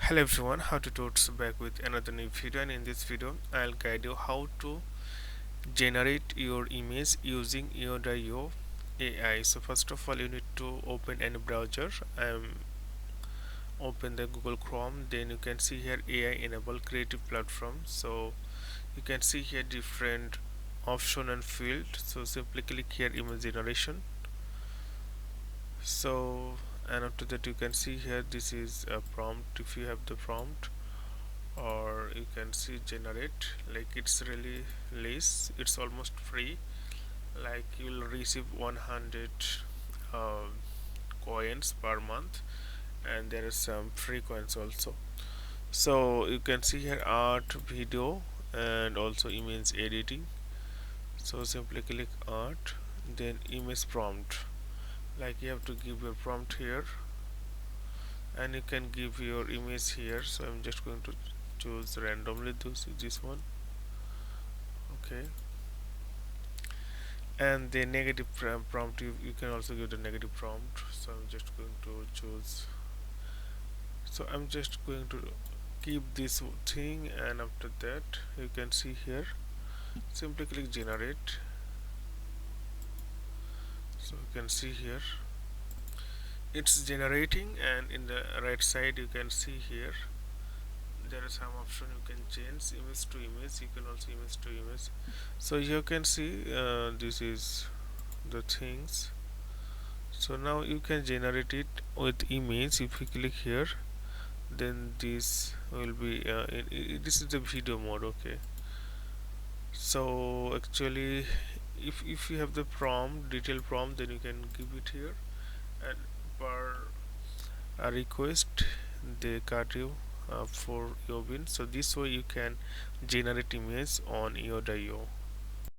Hello everyone, how to Totes back with another new video, and in this video I'll guide you how to generate your image using Yodayo AI. So first of all you need to open any browser and open the Google Chrome. Then you can see here AI enable creative platform. So you can see here different option and field. So simply click here image generation. So and after that you can see here this is a prompt if you have the prompt, or you can see generate. Like it's really less, it's almost free. Like you'll receive 100 uh, coins per month, and there is some free coins also. So you can see here art, video, and also image editing. So simply click art, then image prompt. Like you have to give your prompt here, and you can give your image here. So I'm just going to choose randomly this one. Okay, and the negative prompt, you can also give the negative prompt. So I'm just going to choose, so I'm just going to keep this thing, and after that you can see here simply click generate. So you can see here it's generating, and in the right side you can see here there is some option you can change image to image. You can also image to image. So you can see this is the things. So now you can generate it with image. If we click here, then this will be this is the video mode. Okay, so actually if you have the prompt, detailed prompt, then you can give it here, and per request they cut you for your win. So this way you can generate image on your dio.